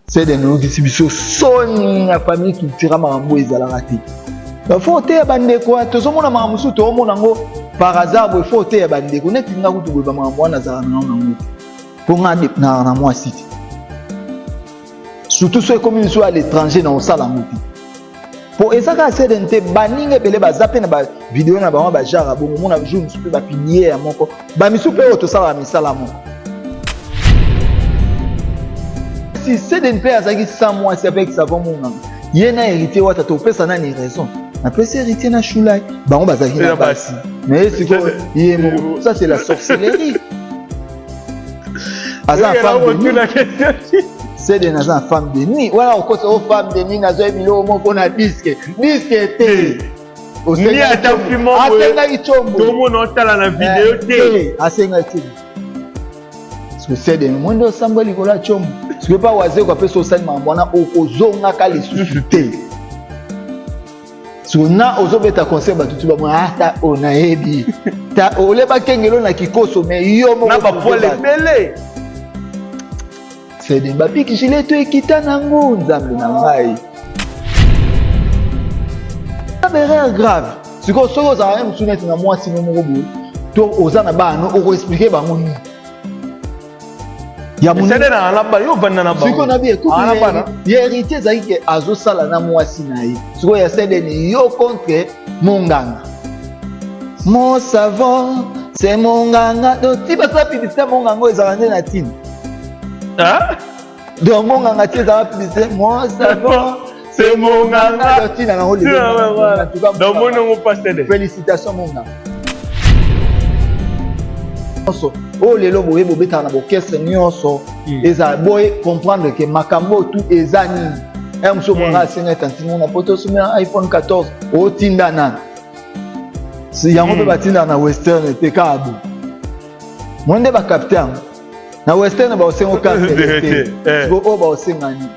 c'est de nous qui subissons son la famille qui tira mambo ezala raté. Il faut te bande quoi, tout ce monde a mambo tout le monde ngo par hasard il faut te bande ko net nga kutu ba mambo na za na ngo. Pour na moi city. Surtout ceux comme ils sont à l'étranger dans ça la mouti. Pour ezaka sedente baninge pele ba zappe na ba vidéo na ba jara bon mon a jour musu ba pilier à moko. Ba misu pe auto ça ba misala mo. Si sedente azaki 100 mois c'est avec savon mon nom. Yena héritier wata to pesa na ni raison. Après c'est héritier na choulai. Ba on bazaki na basi. Mais c'est quoi ça c'est la sorcellerie. Azan femme c'est des nazan femme de nuit. Voilà, on cause aux femmes de nuit, nazo ebilo moko na disque. Disque té. Ni atafimo. Asenga ichombo. Tout le monde entend la vidéo té. Asenga ichombo. Parce que c'est des mondo samboli kola chombo. Parce que pas waze ko pe so sali mambona okozonga ka les sous-té. Suna ozobeta conseil batutu ba mwa ta onaebi. Ta oleba kengelo na kikoso mais yo moko na ba poile belé. C'est des babi qui gilet to ekita nango nzambe na ngai. Erreur grave. Si ko soko za même sounet na moi sino moko boy. To ozana ba no oko expliquer ba ngoni. Ya moni. C'est na lamba yo vanda na ba. Si ko na bi écoute. Ya héritier za ki azo sala na moi sinayi. Si ko ya c'est des yo contre monganga. Mon savon, c'est monganga. Donc ti ba sa publicité monganga ezalande na tine. Hein? Donc mon ganga tu as publicité moi ça va c'est mon ganga tu n'as pas donc mon nom pas cédé félicitations mon ganga oh les lobo bobe beta na bokese nyonso eza boy comprendre que makambo tout ezani mso monga singa tantimo na poto sur iPhone 14 o tindana si yango be batinda na western te kabo monde ba capteur na western ba osengo ka tete go oba osengani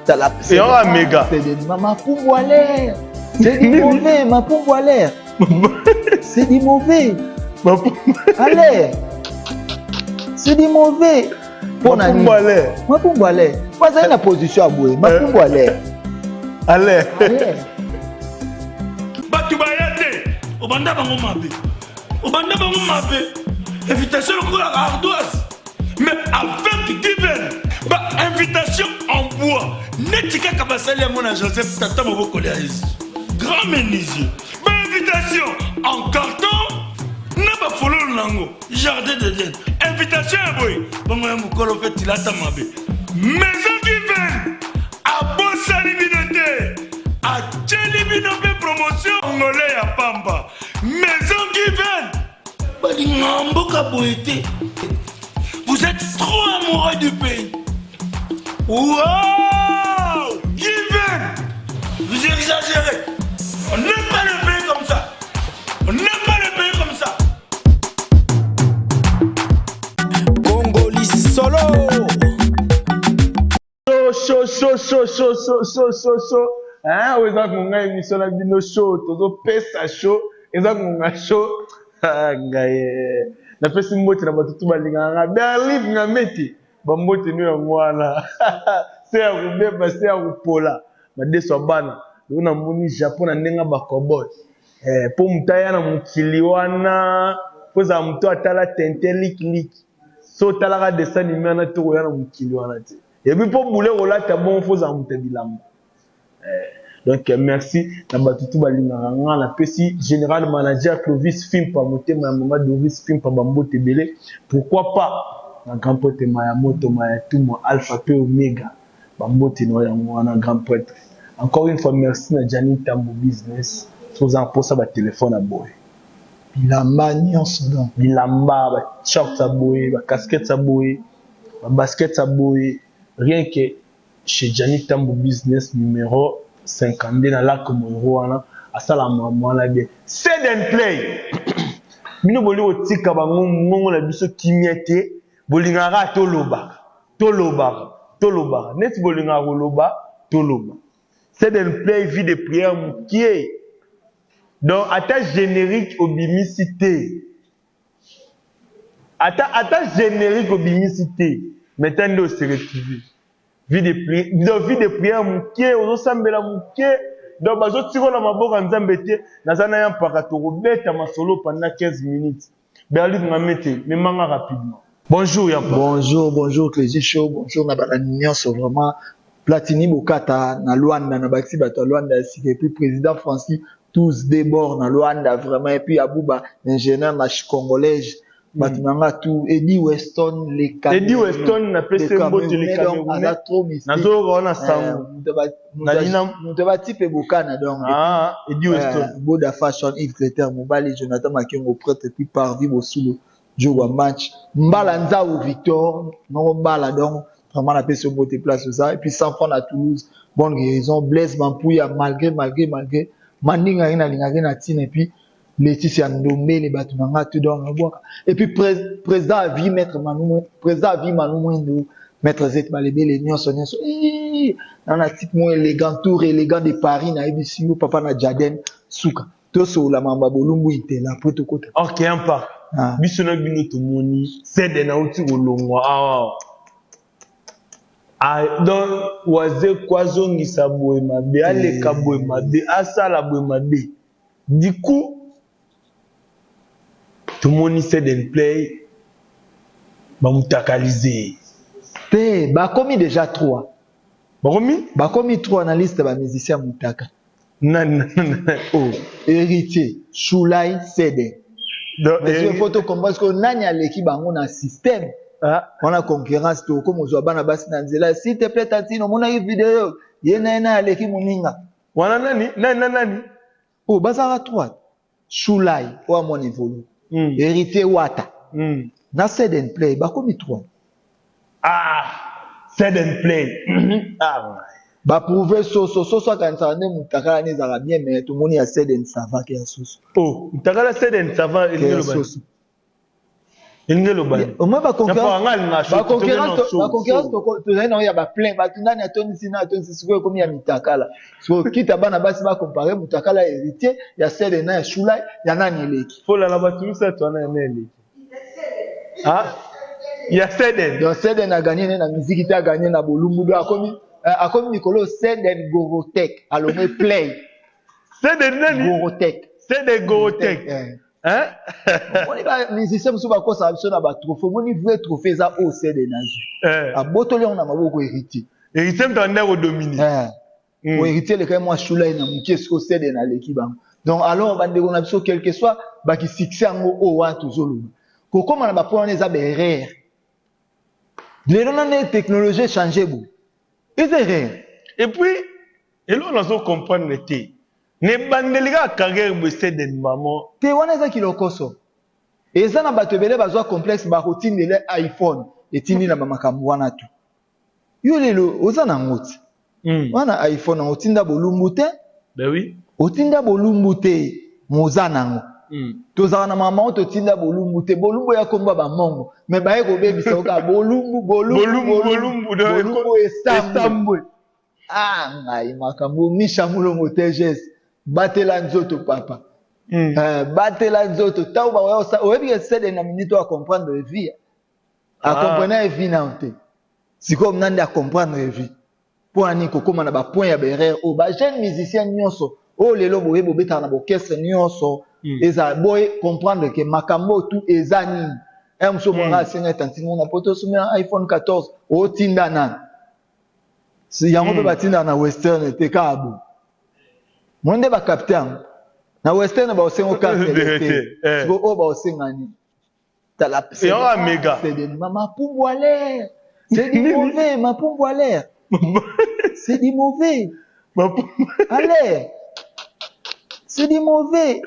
tala c'est un méga c'est des mama pour l'air c'est du mauvais ma pour l'air c'est du mauvais allez c'est du mauvais pour na ni ma pour l'air pas ça na position aboué ma pour l'air allez batu bayate obanda bango mabe invitation pour la ardoise. Mais avec Given, invitation en bois. Netika Kabasali à mon Joseph Tata Moboko grand menuisier. Invitation en carton. N'a pas follow Nango. Jardin de Dieu. Invitation à boy. Bon, moi, mon colo fait il a tamabé. Maison Given. À Bossa Libinoté. À Tchelibinoté promotion. Angolais à Pamba. Maison Given. Badingambo Kaboete. Vous êtes trop amoureux du pays. Wow! Given! Vous exagérez. On n'aime pas le pays comme ça. On n'aime pas le pays comme ça. Congolais solo. Chaud. Hein? Vous avez mon gars émission la bino chaud. Todo pesa chaud. Vous avez mon gars chaud. Ah, gaye. Na pesi mbote na batutu balinganga berlif nga meti ba mbote no ya mwana se ya kubeba se ya kupola badeso bana na mbuni Japon na ndenga ba cowboy po mutaya na mukili wana po za mtu atala tente lik so tala ka dessin animé na to ya na mukili wana te et puis po bule rolata bon fo za mtu bilamba donc merci na batutu balinganga nga na pesi général manager Clovis film pa motema ya mama Doris film pa bambote belé pourquoi pas na grand pote ya moto ya tumo alpha p omega bambote no ya mwana grand prêtre encore une fois merci na Jani Tambo business tous en pour ça ba téléphone à boy bilamba nyonso donc bilamba ba short à boy ba casquette à boy ba basket à boy rien que chez Jani Tambo business numéro 50 na la comme wana asala mwana bien set and play bino boli otika bango ngongo na biso kimiete bolingaka toloba net bolingaka koloba toloba set and play vie de prière mukie donc attache générique obimicité attache générique obimicité maintenant on se retrouve vie de prière muke ozosambela muke donc bazotikola maboko nzambe te nazana ya mpaka tokobeta masolo pendant 15 minutes Berlin Ngamete memanga rapidement. Bonjour Yampa. Bonjour Clézy Show, bonjour na bana nyonso vraiment Platini Bokata na Luanda na Baxi bato Luanda et puis président Francis tous débord na Luanda vraiment et puis Abouba ingénieur na congolais batunanga tout Eddie Weston les Camerounais. Eddie Weston na PC Mbote les Camerounais. Nazo rona sango. Nous te type Bokana donc. Ah, Eddie Weston. Boda Fashion Yves Cléter Mobali Jonathan Makengo prêtre et puis Parvi Bosulo joue match. Mbala Nzao Victor non Mbala donc vraiment la PC Mbote place ça et puis sans fond à Toulouse bonne guérison Blaise Mampouya malgré Mandinga ina lingage na tine et puis Laetitia Ndombe les batunanga tout donc et puis président à vie maître Manou président à vie Manou maître Zet Malebe les nyonso dans la type moins élégant tour élégant de Paris na ibisi papa na Jaden Souka to so la mamba bolumbu ite la poto kota OK Yampa biso na bino to moni sede na uti olongwa donc waze kwazongisa boye mabe aleka boye mabe asala boye mabe du coup tout le monde sait de play bamutakalize te bakomi déjà 3 bakomi 3 na liste ba musicien mutaka oh héritier Shulai Sede mais photo comme parce que nani aleki bango na système on a concurrence to comme ozwa basi na nzela s'il te plaît Tantino mona hii vidéo yena aleki muninga wana nani oh bazara 3 Shulai wa mon niveau héritier Wata na Sed and Play bakomi 3 Sed and Play ba prouver soso quand ça ne mutaka ni za bien mais tout moni ya Sed and Sava ke soso mutaka Sed and Sava Ingelo ba au moins ba concurrence to na ya ba plein ba tundani atoni sina atoni siko comme ya mitakala so kita bana basi ba comparer mutakala héritier ya Sed na ya Shulai ya nani eleki fola la batusa to na eleki ya Sed donc Sed a gagné na musique ta gagné na bolumbu do akomi Nicolas Sed Gorotek alomé play Sed nani Gorotek Sed Gorotek on va musicien musu ba ko sa biso na ba trophée moni vrai trophée za au Sed na abotoli on na maboko héritier mtanda ko dominer o héritier le quand moi Shulai na muki esko Sed na leki bang donc alors bande ko na biso quel que soit ba ki succès ngo o wa tozolo ko comme na ba point les aberrer les non technologie changer bon et puis et là on a comprendre l'été ne bandelika carrière de Sed maman te wana za kilokoso eza na bato belé bazwa complexe ba routine de iPhone etindi na makambo wana tu yo lelo oza na ngoti wana iPhone otinda bolumbu te ben oui otinda bolumbu te moza nango tozala na mama otinda bolumbu te bolumbu ya komba ba mongo mais ba eko bebisa oka bolumbu estambwe ngai makambo misha mulongo tejes batela nzoto papa batela nzoto ta ba oyebi Sed na minute à comprendre vie à comprendre vie na onte si comme nande à comprendre vie pour ani ko koma na ba point ya berrer o ba jeune musicien nyonso o lelo boye bobeta na orchestre nyonso eza boy comprendre que makambo tout ezani mso monga singa tantino na poto sumia iPhone 14 o tinda na si yango be batinda na western te kabo monde ba captain na western ba osengo carte te go o ba osengani tala c'est un méga c'est de mama pumbu à l'air c'est du mauvais ma pumbu à l'air c'est du mauvais à l'air c'est du mauvais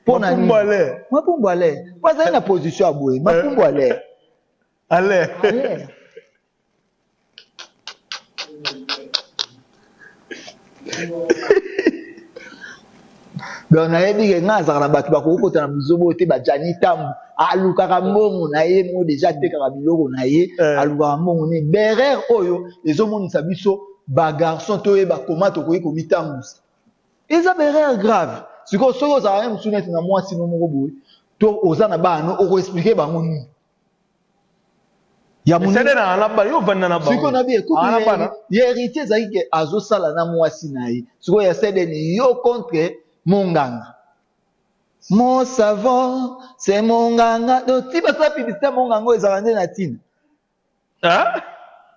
pour na pumbu à l'air ma pumbu à l'air pas ça na position à boue ma pumbu à l'air à l'air donc na yebi ke ngaza na bato bakokota na bizobo te ba jani tambu alukaka mbongo na ye mo déjà tekaka biloko na ye alukaka mbongo ni berrer oyo ezomonisa biso ba garçon to ye ba koma to koyi komitambusa eza berrer grave siko soko za même sunete na mwasi no moko boye to oza na bana oko expliquer bango ni ya moni c'est na na ba yo vanda na ba siko na bien écoute ya héritier zaki ke azo sala na mwasi na ye siko ya cede ni yo contre monganga mon savon c'est monganga donc ti ba sa publicité monganga ezala nde na tina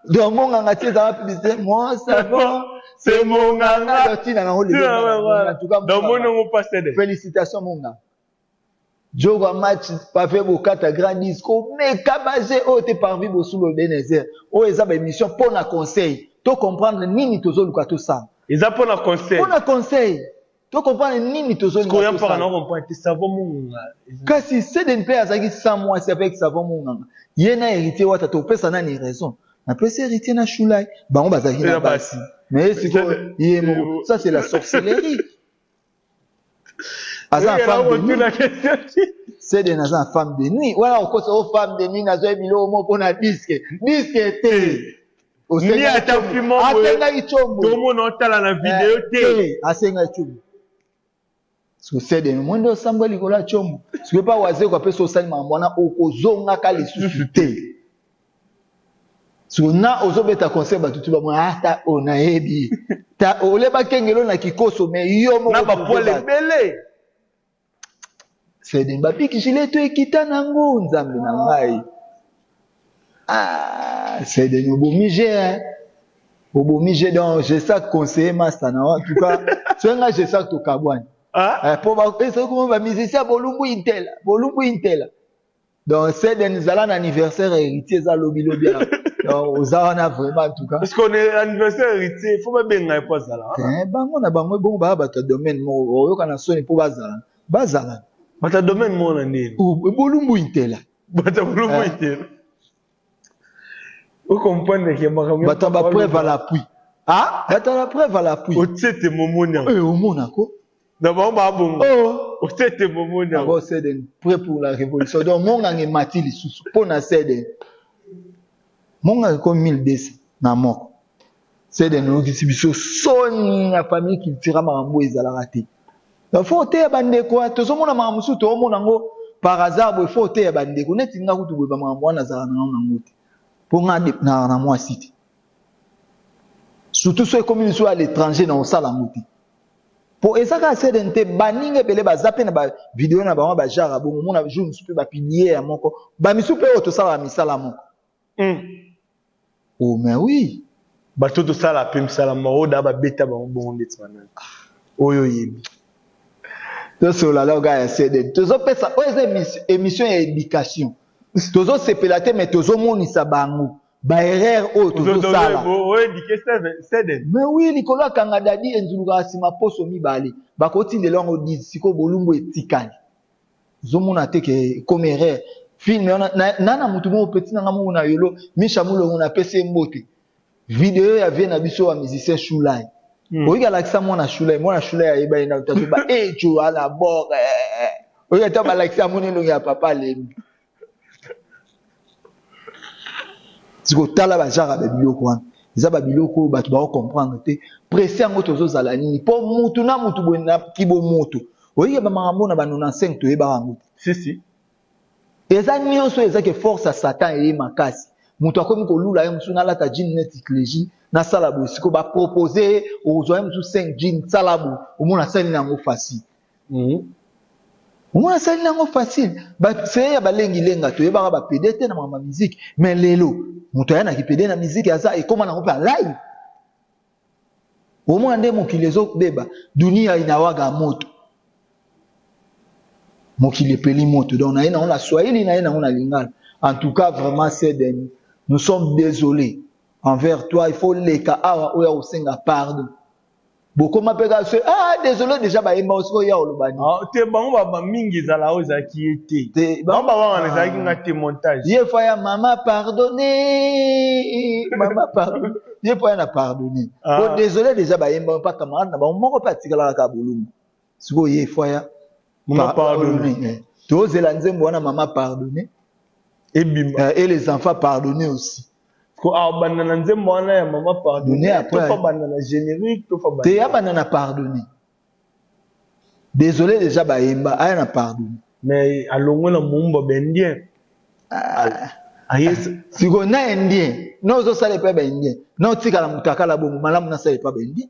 donc monganga ti ezala publicité mon savon c'est monganga donc tina na ngoli en tout cas donc mon nom pas cede félicitations monganga Jogo match pas fait bokata grand disco mais kabaje o te parvi bo sous le Benezer o eza ba émission pour na conseil to comprendre nini tozo luka to ça eza pour na conseil to comprendre nini tozo luka to ça ko ya para na comprendre te savon munga kasi c'est d'une paix azaki 100 mois c'est avec savon munga yena héritier wata to pesa na ni raison na pesa héritier na shulai bango bazaki na basi mais c'est ça c'est la sorcellerie. C'est des femmes de nuit. Voilà, on cause aux femmes de nuit, n'a pas mis au mot pour la disque. Disque était. Au Seigneur, tout le monde entend la vidéo. À Seigneur, c'est des mondes symboliques là, chombo. Ce que pas oiser qu'on peut se salir mamona au kozonga kali susute. Suna ozobeta conseil ba tutu ba mo ata onaebi. Ta oleba kengelo na kikoso mais yo mo na ba poile belé. C'est des babi qui gilet to ekita nango nzambe na ngai. C'est des obomige. Obomige donc j'ai ça conseiller master na en tout cas, c'est nga j'ai ça to kabwani. Pour ba c'est comment ba musicien bolumbu intel. Donc c'est des alans anniversaire héritier za lobi. Donc aux a vraiment en tout cas. Parce qu'on est anniversaire héritier, faut pas bien pas ça là. Bango na bango bon ba ta domaine mo yo kana soni pour bazala. Bazala. Bata domaine mo na nini? Bolumbu intela. Bata bolumbu intela. Vous comprenez que bata ba preuve à l'appui. Bata la preuve à l'appui. O tete momonia. O monako. D'abord ba bongo. O tete momonia. D'abord c'est des prêt pour la révolution. Donc monga ngi matili susu pona cede. Monga comme 1200 na moko. C'est des no kibiso soni na famille qui tira mambo ezala raté. Donc faut te bandeko to mona mamusu to mona ngo par hasard bo faut te bandeko neti nga kutu bo ba mambo na zala na ngote. Pour na moi cité. Surtout ceux comme ils sont à l'étranger dans sala muti. Pour ezaka cedente baninge bele ba zape na ba vidéo na ba ba jara bo mona jour musu pe ba publier ya moko. Ba misu pe auto sala misala moko. Oh mais oui. Bato to sala pe misala moko da ba beta ba bon ndeti mana. Oyo yebi. To sola la gars cedente. Tozo pesa émission et éducation. Tozo sepelate mais tozo monisa bango. Ba erreur o tozo sala. Mais oui, Nicolas Kangadadi enzuluka sima poso mibale. Ba koti de longo dit siko bolumbu etikali. Zomona teke comme erreur. Film nana mutu mo petit nanga mo na yolo, Misha mulo na PC mbote. Vidéo ya vie na biso wa musicien Shulai. Oyiga lakisa mo na Shulai ya eba ina utazuba echo ala bore. Oyiga ta ba lakisa mo nilo ya papa lembi. Siko tala ba jara ba biloko wana. Eza ba biloko bato ba comprendre te. Pressé ngo tozo zala nini po mutu na mutu bona kibo moto. Oyiga ba makambo na ba 95 to yeba ngo. Si. Eza nyonso eza ke force à Satan et makasi. Mutu akomi ko lula ye musu na lata jean net clergy na salabu siko ba proposer ozoya musu 5 jean salabu omona sali nango facile. Omona sali nango facile. Ba c'est ya balengi lenga to yeba ba pedete na mama musique mais lelo mutu yana ki pede na musique aza e koma nango pa live. Omona nde mokilezo beba dunia inawaga moto. Mokile peli moto donc na on a swahili na on a lingala. En tout cas vraiment nous sommes désolés envers toi, il faut les ka awa oya osenga pardon. Beaucoup m'appellent désolé déjà ba yemba osiko ya olobani. Te bango ba mingi za la oza qui était. Bango ba wana za ki ngate montage. Ye faya maman pardonner. Maman pardonner. Ye faya na pardonner. Bon désolé déjà ba yemba pas camarade na ba moko pa tikala ka bolumbu. Siko ye faya maman pardonner. Tous les nzembo wana maman pardonner. Et les enfants pardonner aussi. Ko abanana nzembo wana ya maman pardonner après pas banana générique to fa banana. Te abanana pardonner. Désolé déjà ba yemba aya na pardonner. Mais alongo na mumba bendien. Yes. Si on a indien, non zo sale pas indien. Non tika la mutaka la bomu malamu na sale pas indien.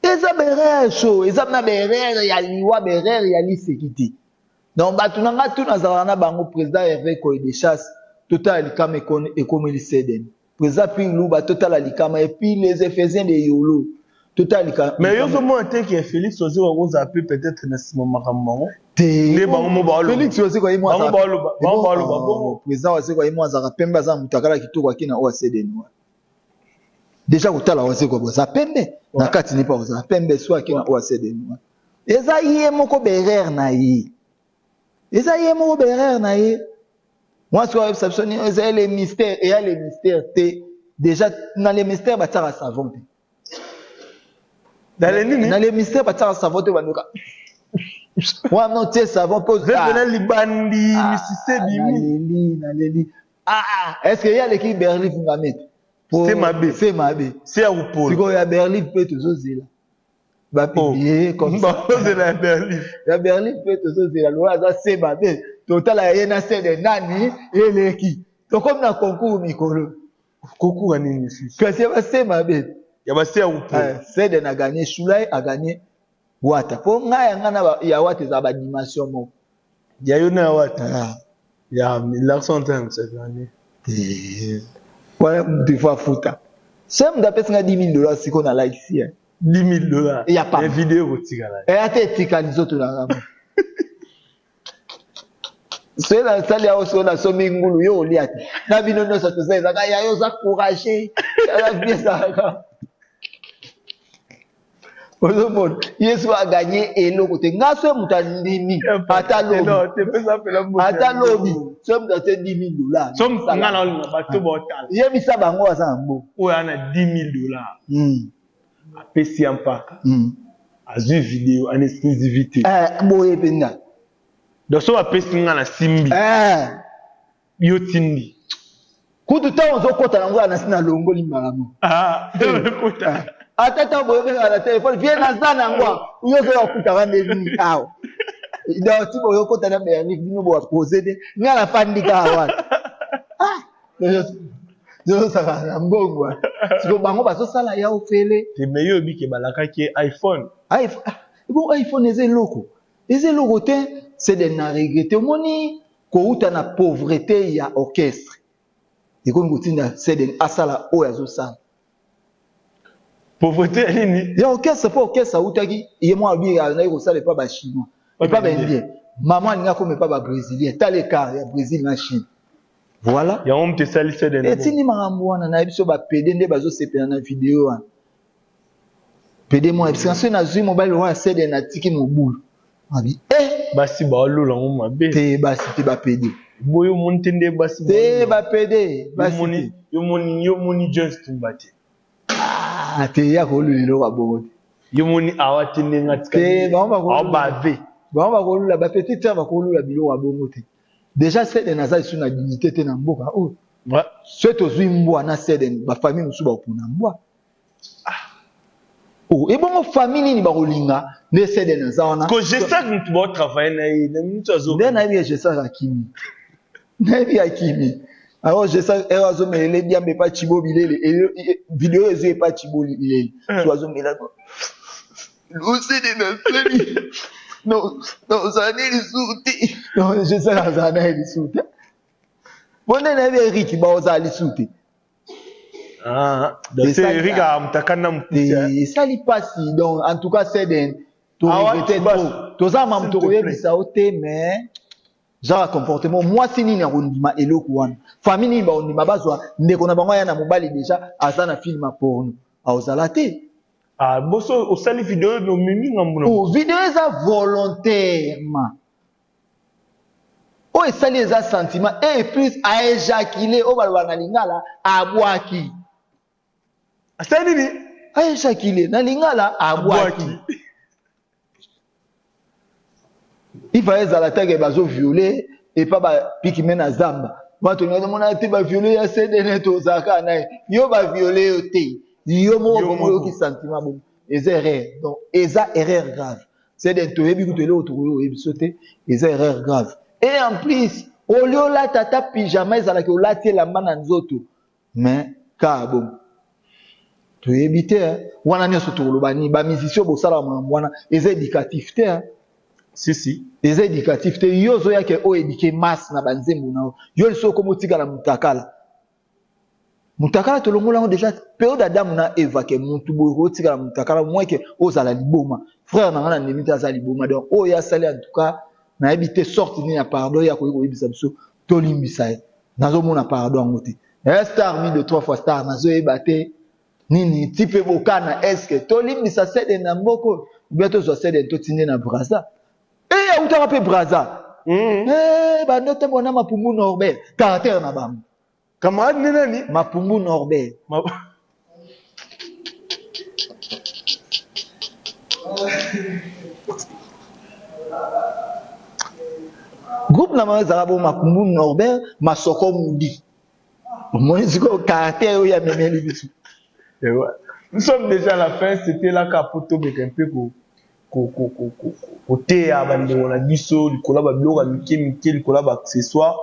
Eza berere show, eza na berere ya liwa berere ya lisekiti. Donc batunanga tu nazalana bango président Hervé Koidechas total likama ekomeli Seden. Président Pilou ba total likama et puis les Éphésiens de Yolo total likama. Mais yo zo mo ate que Félix Ozé wa zapper peut-être na simo makambo. Te bango mo ba lo. Félix Ozé kwa imwa. Bango ba lo ba bongo. Président Ozé kwa imwa za pemba za mutakala kitoko akina o Seden. Déjà kutala Ozé kwa za pembe na kati ni pa za pembe so akina o Seden. Eza yé moko berere na yi. Eza yé moko berere na yi. Moi, ce que je sais, les mystères, et il y a les mystères, déjà, dans les mystères, il y a savon. Dans les mystères, il y a savon. Moi, non, tu sais, savon, pose. Les bandits, est-ce qu'il y a l'équipe Berlin qui va mettre? C'est ma B. C'est ma B. C'est à vous, Paul. Si il y a Berlin, peut être aux îles. Va publier comme ça. Il y a Berlin, peut être aux îles. Alors, c'est ma B. Total a yena de nani eleki to comme na concours mikolo concours nini ici que c'est passé ma bête ya ba c'est où c'est de na gagner Shulai a gagné Wata pour nga ngana ya Wata za ba animation mo ya yona Wata ya l'argent cette année voilà des fois fouta c'est me d'après nga $10,000 si qu'on a like ici $10,000 il y a pas les vidéos tigala et ate tika les autres là c'est la salle ya oso na somi ngulu yo liati na bino no sa tsa za ya yo za courager la vie ça Ozomon Yesu a gagné eloko te ngaso mutandimi ata lobi somme dans $10,000 somme ngala na bato botal yebisa bango asa mbo oya na $10,000 apesi ampaka azu vidéo en exclusivité boye penda donc so apesi ngala simbi yo tindi kutu ta ozo kota nango na sina longo limbalamu kota atata boye benga na téléphone viens na zana ngwa yo zo okuta ka ndeni awo ida ti boye kota na be ni bino bo poser de ngala pandika awa yo saka mbongwa siko bango baso sala ya ofele te meyo bike balaka ke iPhone bon iPhone ezelo te c'est de na regretter moni ko uta na pauvreté ya orchestre et comme gotinda c'est de asala o yazo sala pauvreté nini ya orchestre pour orchestre utaki ye mo abi na ko sala pas ba chinois et pas ba indien maman ninga comme pas ba brésilien tale car ya Brésil na Chine voilà ya on te sali c'est de et tini marambo wana na biso ba PD nde bazo sepela na vidéo wana PD mo parce que na zui mobile wa c'est de na tiki no boule abi basi ba lula ngoma be te basi te ba PD boyo montende basi te ba PD basi yo moni just tumbate te ya ko lulilo ba bobo yo moni awatinde ngatika te ba ve ba ko lula ba petit ta ba ko lula bilo wa bongo te déjà c'est de nazali suna dignité te na mboka oh c'est ozui mbwa na c'est de ba famille musu ba opuna mbwa oh et bon famille ni ba kolinga ne c'est de nazana que je sais que tu vas travailler na minute azo na bien je sais akimi na bien akimi alors je sais erazo melele bien mais pas chibo bilele vidéo ezo pas chibo bilele ozo melele c'est de nazali non zani lisuti non je sais la zana lisuti bonne na bien Eric ba ozali lisuti donc c'est Eric a mtakana mpusia ça li passe donc en tout cas c'est den to regretter trop to za mam to yebisa ote mais genre comportement moi sini na rondima eloko wana famille ba ondima bazwa ndeko na bango ya na mobali déjà azana film porno aozala te boso osali vidéo no mimi ngambuna vidéo eza volontairement o esali eza sentiment et plus a éjaculé o balwa na lingala abwaki asali ni a éjaculé na lingala abwaki il fallait ezala teke bazo violer et pas ba piki mena zamba bato ngana mona te ba violer ya cdn to zaka na yo ba violer yo te yo mo ki sentiment bon eza erreur donc eza erreur grave c'est de to yebi kuto le autour yo yebi sauter eza erreur grave et en plus olio la tata pyjama ezala ke olati la mana nzoto mais ka bon to éviter wana nyoso to lobani ba musicien bo sala mwana eza éducatif te si eza éducatif te yozo yake o éduquer masse na banzembo na yo liso ko motika na mutakala to longola déjà période Adam na Eva ke muntu bo tika na mutakala moi ke ozala liboma frère na ngana ndimita za liboma donc o ya sali en tout cas na éviter sorte ni ya pardon ya ko yibisa biso to limbisa nazo mona pardon ngote star mi de 3 fois star nazo ebate nini type bokana est-ce que to limbisa sede na mboko bientôt zo sede to tinde na Brazza ya utaka pe Brazza ba ndote bona mapumbu Norbert caractère na bam camarade ni nani mapumbu Norbert groupe na mazara bo mapumbu Norbert masoko mudi moi ziko caractère ya memeli bisu. Nous sommes déjà à la fin, c'était là capoto mais un peu côté à bande on a biso du collab blog Mickey collab accessoire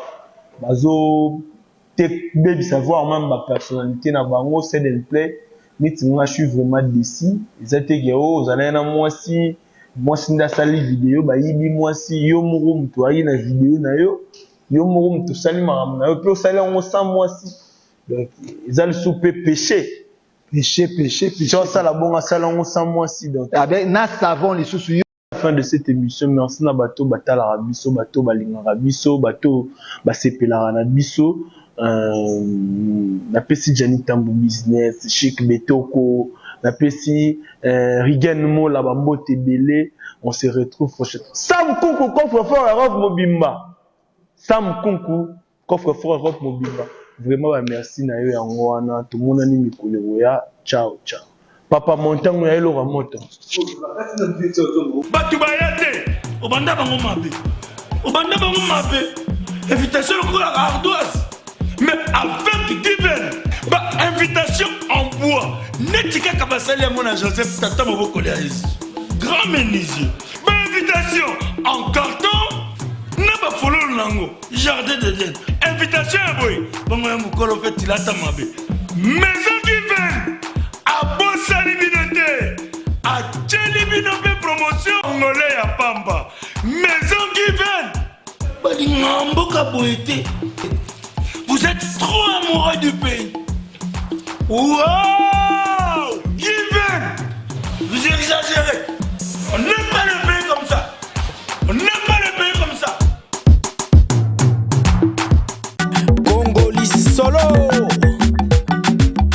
bazo tek baby savoir même ma personnalité na bango c'est del play mais moi je suis vraiment déçu ils étaient gero aux années na moi si nda sali vidéo ba yibi moi si yo moko mtu ayi na vidéo na yo moko mtu sali maram na yo pe sali on sans moi si donc ils allaient souper péché ça la bonne salon sans moi si donc na savon les sous fin de cette émission merci na bato batala biso bato balinga biso bato basepela na biso na pesi Jani Tambo business chic betoko na pesi Rigen mo la bambote belé on se retrouve prochainement Sam Kunku coffre-fort Europe Mobimba Sam Kunku coffre-fort Europe Mobimba vraiment merci na yo yango wana tout monde ni mikolo ya ciao papa montango ya elo moto batu bayate obanda bango mabe invitation pour la ardoise mais avec divine ba invitation en bois netika kabasali ya mona Joseph tata moboko ya grand menuisier ba invitation en carton na ba fololo nango jardin d'Eden invitation ya boy bongo ya mukolo fait ilata mabe maison divine abosali binote acheli binope promotion ngole ya pamba maison divine balinga mboka boyete vous êtes trop amoureux du pays. Wow!